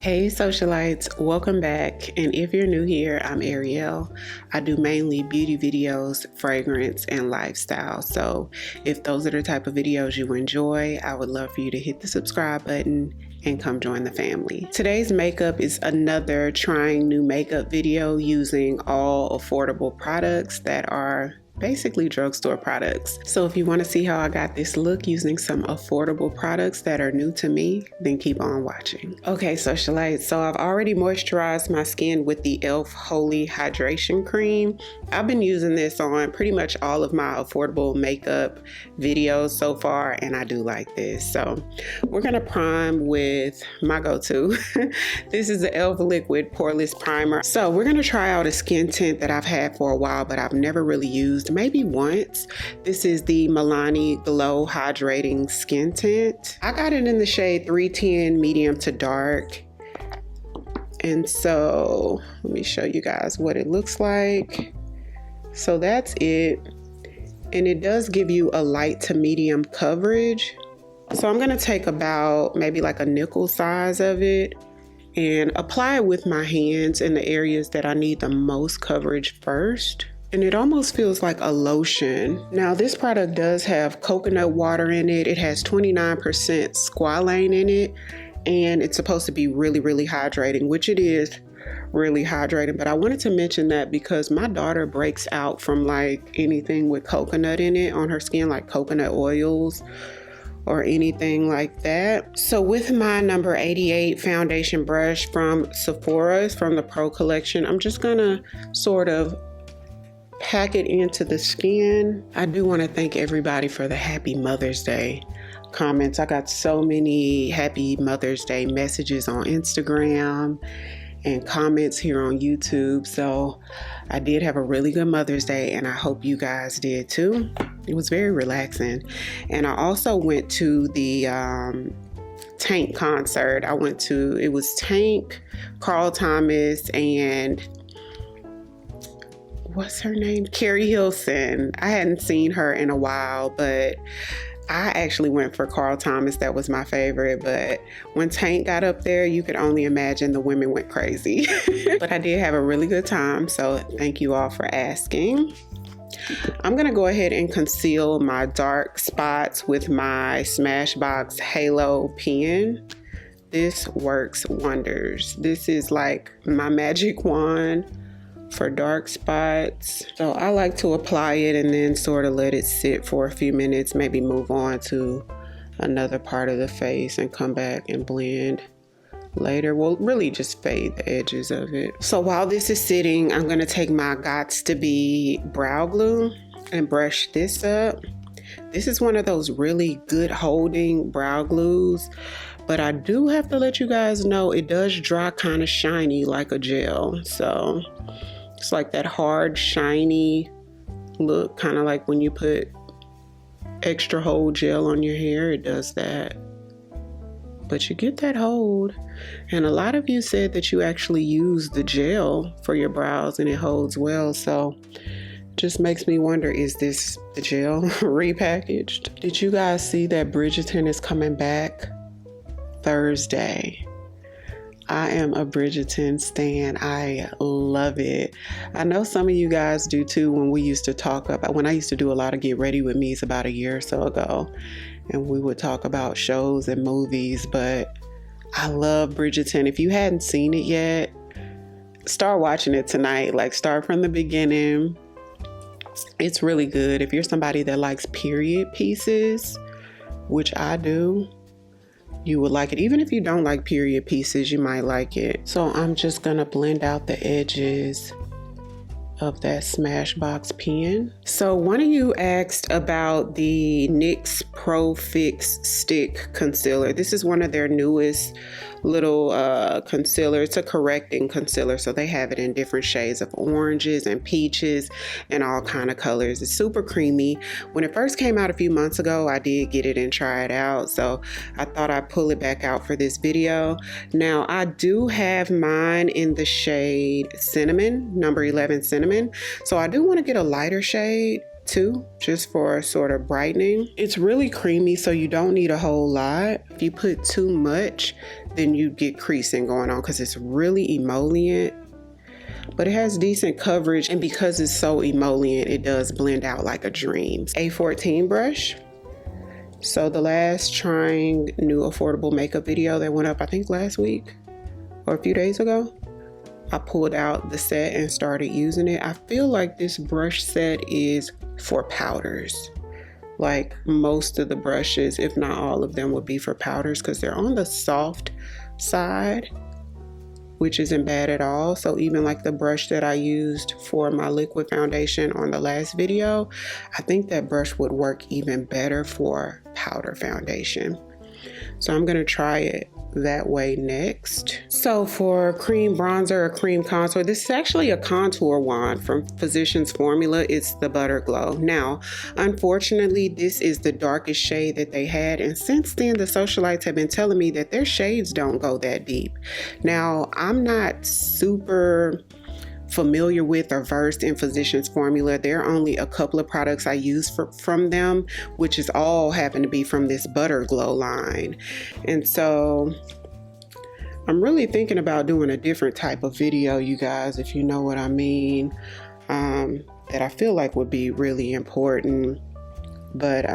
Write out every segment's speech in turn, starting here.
Hey socialites, welcome back. And if you're new here, I'm Ariell. I do mainly beauty videos, fragrance, and lifestyle. So if those are the type of videos you enjoy, I would love for you to hit the subscribe button and come join the family. Today's makeup is another trying new makeup video using all affordable products that are basically drugstore products. So if you want to see how I got this look using some affordable products that are new to me, then keep on watching. Okay, socialites, so I've already moisturized my skin with the e.l.f. Holy Hydration Cream. I've been using this on pretty much all of my affordable makeup videos so far, and I do like this. So we're gonna prime with my go-to. This is the e.l.f. Liquid Poreless Primer. So we're gonna try out a skin tint that I've had for a while, but I've never really used, maybe once. This is the Mahogany Glow Hydrating Skin Tint. I got it in the shade 310 medium to dark. And so let me show you guys what it looks like. So that's it. And it does give you a light to medium coverage. So I'm gonna take about maybe like a nickel size of it and apply it with my hands in the areas that I need the most coverage first. And it almost feels like a lotion. Now this product does have coconut water in it. It has 29% squalane in it. And it's supposed to be really, really hydrating, which it is really hydrating. But I wanted to mention that because my daughter breaks out from like anything with coconut in it on her skin, like coconut oils or anything like that. So with my number 88 foundation brush from Sephora's from the Pro Collection, I'm just gonna sort of pack it into the skin. I do want to thank everybody for the Happy Mother's Day comments. I got so many Happy Mother's Day messages on Instagram and comments here on YouTube. So I did have a really good Mother's Day, and I hope you guys did too. It was very relaxing. And I also went to the Tint concert. It was Tint, Carl Thomas, and what's her name? Carrie Hilson. I hadn't seen her in a while, but I actually went for Carl Thomas. That was my favorite. But when Tint got up there, you could only imagine the women went crazy. But I did have a really good time. So thank you all for asking. I'm going to go ahead and conceal my dark spots with my Smashbox Halo pen. This works wonders. This is like my magic wand for dark spots. So I like to apply it and then sort of let it sit for a few minutes, maybe move on to another part of the face and come back and blend later. We'll really just fade the edges of it. So while this is sitting, I'm gonna take my Gots to Be brow glue and brush this up. This is one of those really good holding brow glues, but I do have to let you guys know it does dry kind of shiny like a gel. So it's like that hard, shiny look, kind of like when you put extra hold gel on your hair, it does that. But you get that hold. And a lot of you said that you actually use the gel for your brows and it holds well. So just makes me wonder, is this the gel repackaged? Did you guys see that Bridgerton is coming back Thursday? I am a Bridgerton stan. I love it. I know some of you guys do too. When we used to talk about, when I used to do a lot of Get Ready With Me's about a year or so ago, and we would talk about shows and movies, but I love Bridgerton. If you hadn't seen it yet, start watching it tonight. Like, start from the beginning. It's really good. If you're somebody that likes period pieces, which I do, you would like it. Even if you don't like period pieces, you might like it. So I'm just gonna blend out the edges of that Smashbox pen. So one of you asked about the NYX Pro Fix Stick Concealer. This is one of their newest little concealer. It's a correcting concealer, so they have it in different shades of oranges and peaches and all kind of colors. It's super creamy. When it first came out a few months ago, I did get it and try it out, so I thought I'd pull it back out for this video. Now I do have mine in the shade Cinnamon, number 11 Cinnamon, so I do want to get a lighter shade too, just for sort of brightening. It's really creamy, so you don't need a whole lot. If you put too much, then you get creasing going on because it's really emollient. But it has decent coverage, and because it's so emollient, it does blend out like a dream. A14 brush. So the last trying new affordable makeup video that went up, I think last week or a few days ago, I pulled out the set and started using it. I feel like this brush set is for powders. Like most of the brushes, if not all of them, would be for powders because they're on the soft side, which isn't bad at all. So even like the brush that I used for my liquid foundation on the last video, I think that brush would work even better for powder foundation. So I'm gonna try it that way next. So for cream bronzer or cream contour, this is actually a contour wand from Physicians Formula. It's the Butter Glow. Now, unfortunately, this is the darkest shade that they had, and since then the socialites have been telling me that their shades don't go that deep. Now, I'm not super familiar with or versed in Physicians Formula. There are only a couple of products I use from them, which is all happen to be from this Butter Glow line. And so I'm really thinking about doing a different type of video, you guys, if you know what I mean, that I feel like would be really important. But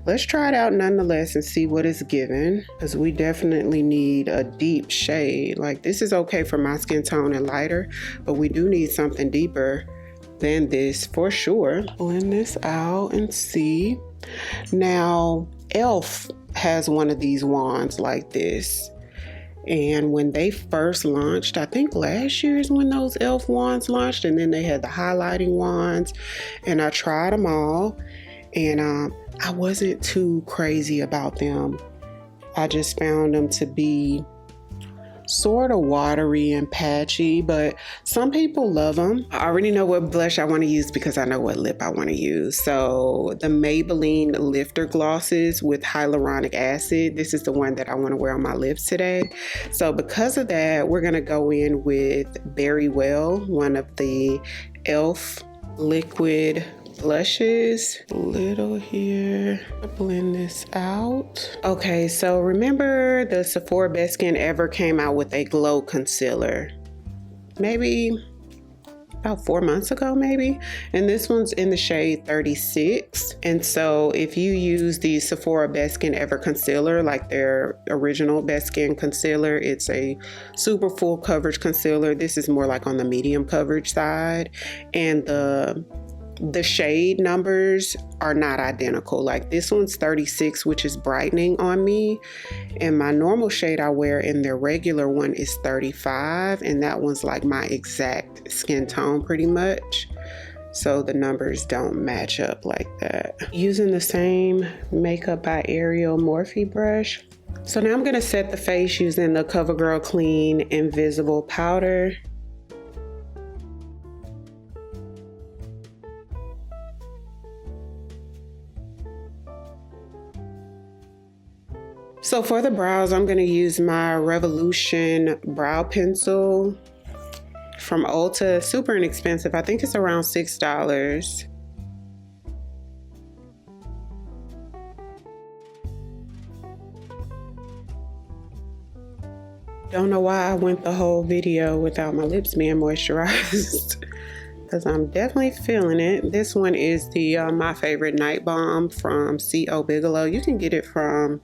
let's try it out nonetheless and see what it's given, because we definitely need a deep shade. Like, this is okay for my skin tone and lighter, but we do need something deeper than this for sure. Blend this out and see. Now, e.l.f. has one of these wands like this. And when they first launched, I think last year is when those e.l.f. wands launched, and then they had the highlighting wands, and I tried them all. And I wasn't too crazy about them. I just found them to be sort of watery and patchy, but some people love them. I already know what blush I want to use because I know what lip I want to use. So the Maybelline Lifter Glosses with hyaluronic acid, this is the one that I want to wear on my lips today. So because of that, we're going to go in with Very Well, one of the e.l.f. liquid blushes. A little here. Blend this out. Okay, so remember the Sephora Best Skin Ever came out with a glow concealer maybe about 4 months ago maybe, and this one's in the shade 36. And so if you use the Sephora Best Skin Ever concealer, like their original Best Skin concealer, it's a super full coverage concealer. This is more like on the medium coverage side, and the shade numbers are not identical. Like this one's 36, which is brightening on me, and my normal shade I wear in their regular one is 35, and that one's like my exact skin tone pretty much. So the numbers don't match up like that. Using the same Makeup by Ariell Morphe brush. So now I'm gonna set the face using the CoverGirl Clean Invisible Powder. So for the brows, I'm going to use my Revolution brow pencil from Ulta. Super inexpensive. I think it's around $6. Don't know why I went the whole video without my lips being moisturized, because I'm definitely feeling it. This one is the My Favorite Night Balm from C.O. Bigelow. You can get it from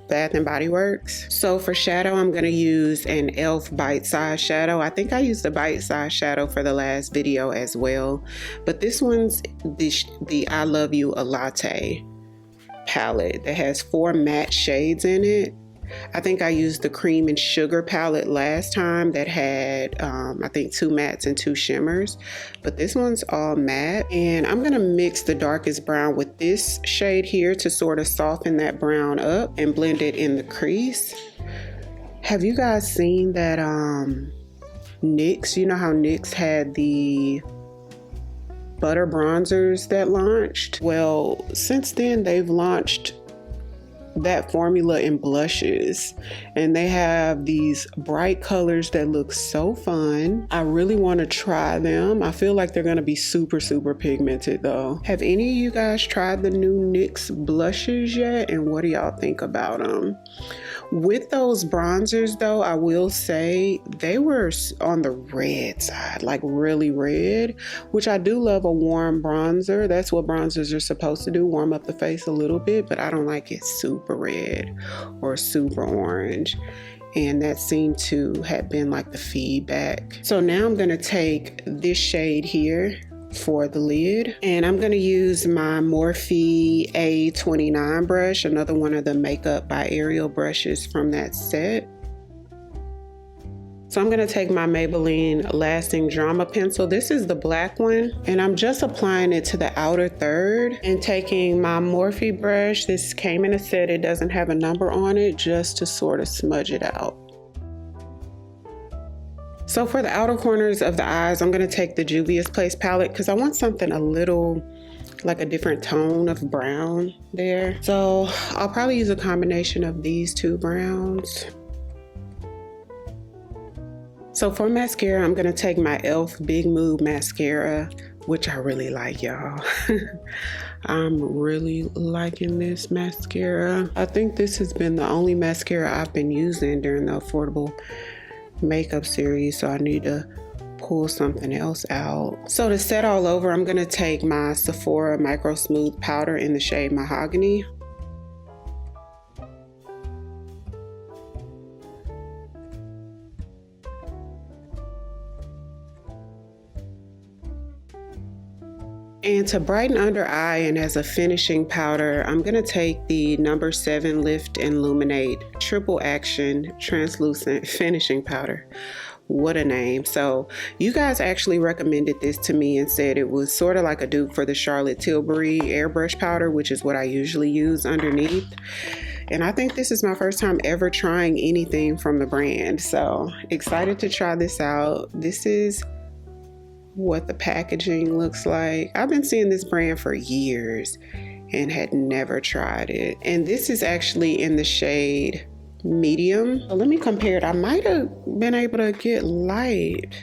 Bath and Body Works. So for shadow, I'm going to use an e.l.f. Bite Size shadow. I think I used the Bite Size shadow for the last video as well, but this one's the I Love You a Latte palette that has 4 matte shades in it. I think I used the Cream and Sugar palette last time that had I think 2 mattes and 2 shimmers, but this one's all matte. And I'm gonna mix the darkest brown with this shade here to sort of soften that brown up and blend it in the crease. Have you guys seen that NYX, you know how NYX had the butter bronzers that launched? Well, since then they've launched that formula in blushes, and they have these bright colors that look so fun. I really want to try them. I feel like they're going to be super pigmented though. Have any of you guys tried the new NYX blushes yet, and what do y'all think about them? With those bronzers though, I will say they were on the red side, like really red, which I do love a warm bronzer. That's what bronzers are supposed to do, warm up the face a little bit, but I don't like it super red or super orange. And that seemed to have been like the feedback. So now I'm gonna take this shade here for the lid, and I'm going to use my Morphe A29 brush, another one of the Makeup by Ariell brushes from that set. So I'm going to take my Maybelline Lasting Drama pencil. This is the black one, and I'm just applying it to the outer third, and taking my Morphe brush. This came in a set, it doesn't have a number on it, just to sort of smudge it out. So for the outer corners of the eyes, I'm going to take the Juvia's Place palette because I want something a little like a different tone of brown there. So I'll probably use a combination of these two browns. So for mascara, I'm going to take my e.l.f. Big Move mascara, which I really like, y'all. I'm really liking this mascara. I think this has been the only mascara I've been using during the affordable makeup series, so I need to pull something else out. So to set all over, I'm going to take my Sephora Micro Smooth powder in the shade Mahogany. And to brighten under eye and as a finishing powder, I'm going to take the No. 7 Lift and Illuminate Triple Action Translucent Finishing Powder. What a name. So you guys actually recommended this to me and said it was sort of like a dupe for the Charlotte Tilbury Airbrush Powder, which is what I usually use underneath. And I think this is my first time ever trying anything from the brand. So excited to try this out. This is what the packaging looks like. I've been seeing this brand for years and had never tried it. And this is actually in the shade Medium. So let me compare it. I might have been able to get light.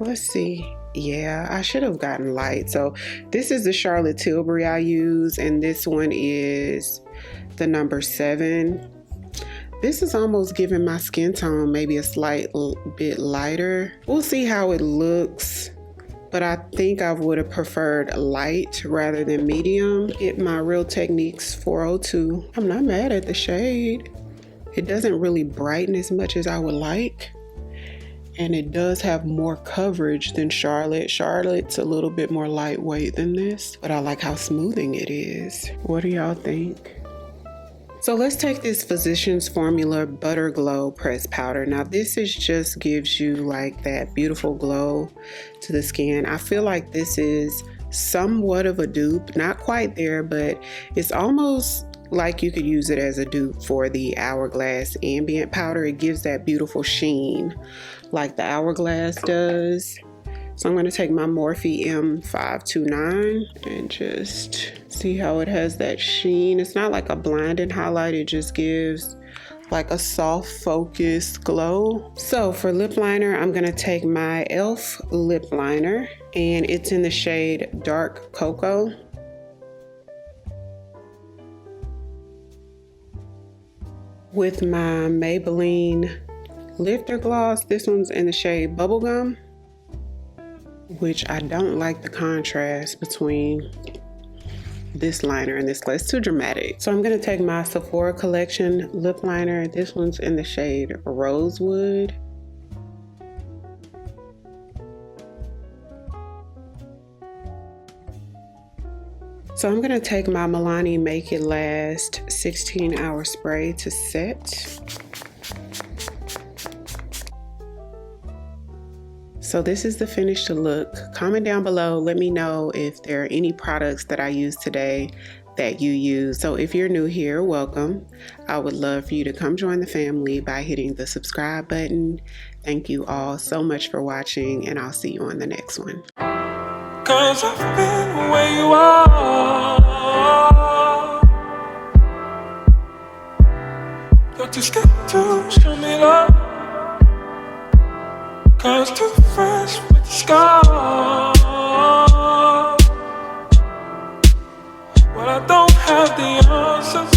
Let's see. Yeah, I should have gotten light. So this is the Charlotte Tilbury I use, and this one is the No. 7. This is almost giving my skin tone maybe a slight bit lighter. We'll see how it looks, but I think I would have preferred light rather than medium. Get my Real Techniques 402. I'm not mad at the shade. It doesn't really brighten as much as I would like, and it does have more coverage than Charlotte. Charlotte's a little bit more lightweight than this, but I like how smoothing it is. What do y'all think? So let's take this Physicians Formula Butter Glow Pressed Powder. Now this is just gives you like that beautiful glow to the skin. I feel like this is somewhat of a dupe, not quite there, but it's almost like you could use it as a dupe for the Hourglass Ambient Powder. It gives that beautiful sheen like the Hourglass does. So I'm going to take my Morphe M529 and just see how it has that sheen. It's not like a blinding highlight, it just gives like a soft focused glow. So for lip liner, I'm going to take my e.l.f. lip liner, and it's in the shade Dark Cocoa. With my Maybelline Lifter Gloss, this one's in the shade Bubblegum, which I don't like the contrast between this liner and this gloss. It's too dramatic. So I'm going to take my Sephora Collection lip liner. This one's in the shade Rosewood. So I'm going to take my Milani Make It Last 16-hour spray to set. So this is the finished look. Comment down below, let me know if there are any products that I used today that you use. So if you're new here, welcome. I would love for you to come join the family by hitting the subscribe button. Thank you all so much for watching, and I'll see you on the next one. 'Cause I've been where you are. Got too scared to show me love, 'cause too fresh with the scars. Well, I don't have the answers,